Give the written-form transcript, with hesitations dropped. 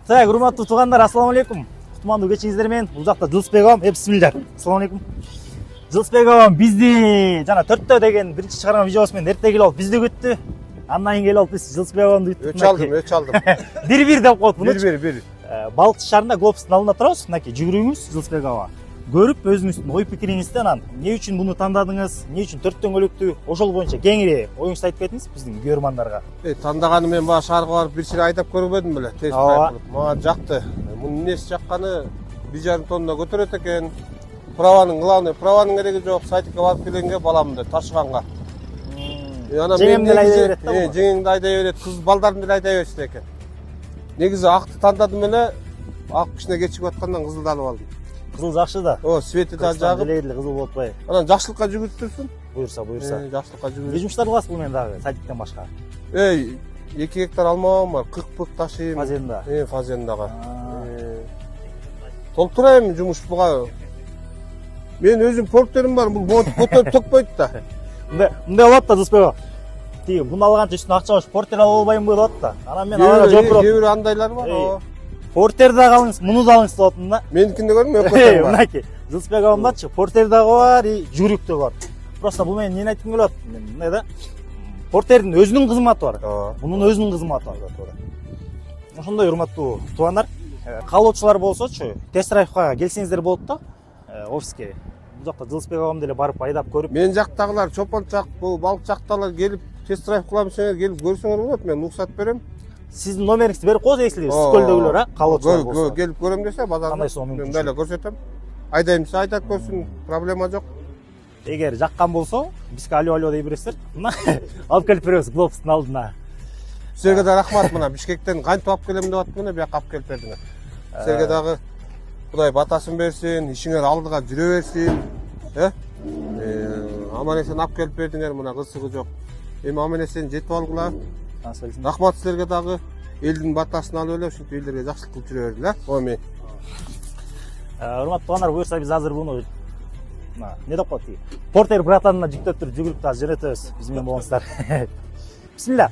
Так, урматтуу туугандар, ассаламу алейкум. Кутмандуу кечиңиздер менен. Бул жакта Жылысбек агам, бисмилля. Ассаламу алейкум. Жылысбек агам бизди жана 4тө деген биринчи чыгарган видеобуз менен эрте келип алып бизди күттү. Андан кийин келип алып биз Жылысбек агамды күттүк. Өч алдым. Бир деп коет муну. Бир. Балыкчы шаарында глобустун алдында турабыз. Мынакей жүгүрүүңүз Жылысбек ага. Көрүп өзүңүздүн ой пикириңизди анан эмне үчүн муну тандадыңыз, эмне үчүн 4 дөңгөлөктү, ошол боюнча кеңири оюңузду айтып кетиңиз биздин көрөрмандарга. Тандаганы мен баа шаарга барып бир сире айдап көрбөдүм беле. Тест кылып. Мага жакты. Мунун эмнеси жакканы 1,5 тонна көтөрөт экен. Праванын кереги жок. Сайтикке барып келгенге баламды ташыганга. Жеңемди эле айдай берет да. Жеңеңди айдай берет, кыз балдарын деле айдай берсин экен. Негизи акты тандадым эле, ак кичине кечигип аткандан кызылды алып алдым. Кызыл жакшы да. Свети да жагып. Деле кызыл болуп атпайбы? Анан жакшылыкка жүгүртүрсүн. Буюрса. Жакшылыкка жүгүрүп. Эмне жумуштар кыласыз бул менен дагы, садиктен башка? 2 гектар алмабам бар, 40 пык ташыйм. Фазенда. Фазендага. Толтурайм жумуш буга. Мен өзүм портерим бар, бул көтөрүп төкпөйт да. Мындай болот да Жылысбек ага. Тиги буну алганча үстүнө акча коюп портер алып албайм болот да. Анан мен аларга жооп берем. Кээ бир андайлар бар. Портер дагы алыңыз, муну да алыңыз деп атам да. Меникинде көрмөй өкөтөм бар. Мынакей Жылысбек агамдачы портер дагы бар, жүгүрүк дагы бар. Просто бул менен эмнени айткым келип атат? Мындай да. Портердин өзүнүн кызматы бар. Мунун өзүнүн кызматы бар. Ошондой урматтуу туугандар, каалоочулар болсочу, тест драйвга келсеңиздер болот да. Офиске. Бул жакта Жылысбек агам деле барып айдап көрүп. Мен жактагылар, чопончак, бул балык жактагылар келип тест драйв кылам десеңер, келип көрсөңөр болот. Мен уруксат берем. Сиздин номериңизди берип коебуз, если Скөлдөгүлөр, каалоочулар болсо. Келип көрөм десе, базарда мен дайле көрсөтөм. Айдайм десе айдап көрсүн, проблема жок. Эгер жаккан болсо, бизге алё дей бересиздер. Мына алып келип беребиз глобустун алдына. Силерге да рахмат, мына Бишкектен кантип алып келем деп аттым мына, бияка алып келип бердиңер. Силерге дагы Кудай батасын берсин, ишиңер алдыга жүрө берсин. Аман эсен алып келип бердиңер, мына кызыгы жок. Эми аман эсен жетип алгыла. Рахмат силерге дагы. Элдин батасын алып эле ушинтип элдерге жакшылык кылып жүрө бергиле. Омин. Урматтуу туугандар, буюрса биз азыр буну эмне деп коет тиги? Портер братанына жүктөп туруп жүгүрүп та жөнөтөбүз. Биз менен болуңуздар. Бисмилля.